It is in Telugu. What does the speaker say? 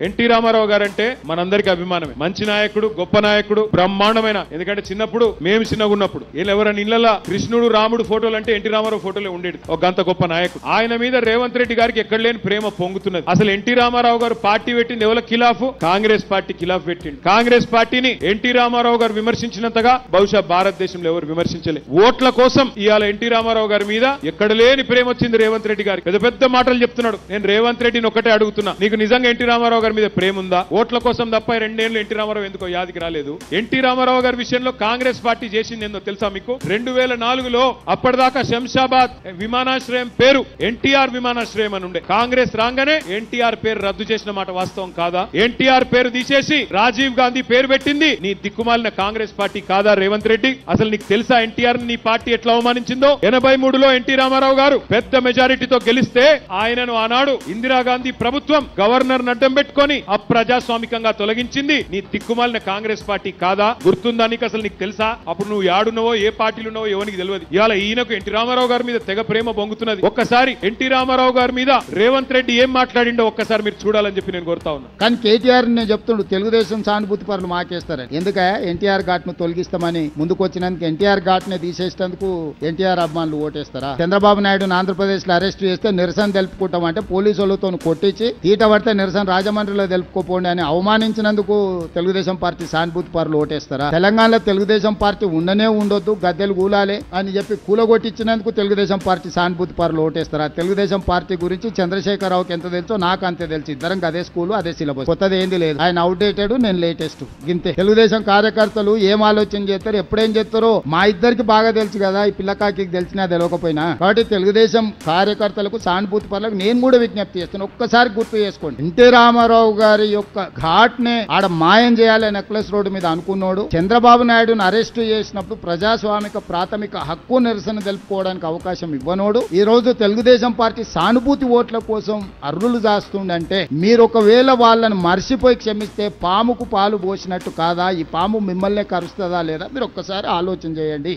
ఎన్టీ రామారావు గారంటే మనందరికి అభిమానమే. మంచి నాయకుడు, గొప్ప నాయకుడు, బ్రహ్మాండమైన. ఎందుకంటే చిన్నప్పుడు మేము చిన్నగున్నప్పుడు ఎవరైనా ఇళ్లలో కృష్ణుడు రాముడు ఫోటోలు అంటే ఎన్టీ రామారావు ఫోటోలే ఉండేది. ఒక గంత గొప్ప నాయకుడు. ఆయన మీద రేవంత్ రెడ్డి గారికి ఎక్కడ లేని ప్రేమ పొంగుతున్నది. అసలు ఎన్టీ రామారావు గారు పార్టీ పెట్టింది ఎవరి ఖిలాఫ్? కాంగ్రెస్ పార్టీ ఖిలాఫ్ పెట్టింది. కాంగ్రెస్ పార్టీని ఎన్టీ రామారావు గారు విమర్శించినంతగా బహుశా భారతదేశంలో ఎవరు విమర్శించలేదు. ఓట్ల కోసం ఇవాళ ఎన్టీ రామారావు గారి మీద ఎక్కడ లేని ప్రేమ వచ్చింది రేవంత్ రెడ్డి గారికి. పెద్ద పెద్ద మాటలు చెప్తున్నాడు. నేను రేవంత్ రెడ్డిని ఒకటే అడుగుతున్నా, నీకు నిజంగా ఎన్టీ రామారావు గారి మీద ప్రేమ ఉందా? ఓట్ల కోసం తప్ప 2 ఏళ్లు ఎన్టీ రామారావు ఎందుకో యాదికి రాలేదు. ఎన్టీ రామారావు గారి విషయంలో కాంగ్రెస్ పార్టీ చేసింది ఏందో తెలుసా మీకు? 2004లో అప్పటిదాకా శంషాబాద్ విమానాశ్రయం పేరు ఎన్టీఆర్ విమానాశ్రయం అని ఉండే. కాంగ్రెస్ రాగానే ఎన్టీఆర్ పేరు రద్దు చేసిన మాట వాస్తవం కాదా? ఎన్టీఆర్ పేరు తీసేసి రాజీవ్ గాంధీ పేరు పెట్టింది నీ దిక్కుమాలిన కాంగ్రెస్ పార్టీ కాదా రేవంత్ రెడ్డి? అసలు నీకు తెలుసా ఎన్టీఆర్ నీ పార్టీ ఎట్లా అవమానించిందో? 83లో ఎన్టీ రామారావు గారు పెద్ద మెజారిటీతో గెలిస్తే ఆయనను ఆనాడు ఇందిరాగాంధీ ప్రభుత్వం గవర్నర్ అడ్డం పెట్టుకొని అప్రజాస్వామికంగా తొలగించింది నీ దిక్కుమాలిన కాంగ్రెస్ పార్టీ కాదా? గుర్తుందా నీకు? అసలు నీకు తెలుసా? అప్పుడు నువ్వు యాడున్నావో ఏ పార్టీలు ఉన్నావో ఎవరికి తెలియదు. ఇవాళ ఈయనకు ఎన్టీ రామారావు గారి మీద తెగ ప్రేమ పొంగుతున్నది. ఒక్కసారి ఎన్టీ రామారావు గారి మీద రేవంత్ రెడ్డి ఏం మాట్లాడిండో ఒక్కసారి మీరు చూడాలని చెప్పి నేను కోరుతా ఉన్నా. కానీ కేటీఆర్ నేను చెప్తుండు, తెలుగుదేశం సానుభూతి పరులు మాకేస్తారని. ఎందుకంటే ఎన్టీఆర్ ఘాట్ ను తొలగిస్తామని ముందుకు వచ్చినందుకు ఎన్టీఆర్ ఘాట్ ని తీసేసేందుకు ఎన్టీఆర్ అభిమానులు ఓటేస్తారా? చంద్రబాబు నాయుడును ఆంధ్రప్రదేశ్ లో అరెస్ట్ చేస్తే నిరసన తెలుపుకుంటాం అంటే పోలీసులతో కొట్టించి తీట పడితే నిరసన రాజమండ్రిలో తెలుపుకోపోండి అని అవమానించినందుకు తెలుగుదేశం పార్టీ సానుభూతి పరులు ఓటేస్తారా? తెలంగాణలో తెలుగుదేశం పార్టీ ఉండనే ఉండొద్దు, గద్దెలు కూలాలి అని చెప్పి కూలగొట్టించినందుకు తెలుగుదేశం పార్టీ సానుభూతి పరులు ఓటేస్తారా? తెలుగుదేశం పార్టీ గురించి చంద్రశేఖరరావుకి ఎంత తెలుసో నాకు అంతే తెలుసు. ఇద్దరం అదే స్కూల్, అదే సిలబస్, కొత్తది ఏంది లేదు. ఆయన అవుట్డేటెడ్, నేను లేటెస్ట్. గింతే. తెలుగుదేశం కార్యకర్తలు ఏం ఆలోచన చేస్తారు, ఎప్పుడేం చేస్తారో మా ఇద్దరికి బాగా తెలుసు కదా, ఈ పిల్లకాకి తెలిసినా తెలియకపోయినా. కాబట్టి తెలుగుదేశం కార్యకర్తలకు సానుభూతి పరులకు నేను కూడా విజ్ఞప్తి చేస్తాను, ఒక్కసారి గుర్తు చేసుకోండి. ఎన్టీ రామారావు గారి యొక్క ఘాట్ నే ఆడ మాయం చేయాలి నెక్లెస్ రోడ్డు మీద అనుకున్నాడు. చంద్రబాబు నాయుడును అరెస్టు చేసినప్పుడు ప్రజాస్వామిక ప్రాథమిక హక్కు నిరసన తెలుపుకోవడానికి అవకాశం ఇవ్వనోడు ఈ రోజు తెలుగుదేశం పార్టీ సానుభూతి ఓట్ల కోసం అర్రులు చేస్తుండంటే మీరు ఒకవేళ వాళ్ళని మర్చిపోయి క్షమిస్తే పాముకు పాలు పోసినట్టు కాదా? ఈ పాము మిమ్మల్నే కరుస్తుందా లేదా? మీరు ఒక్కసారి ఆలోచన చేయండి.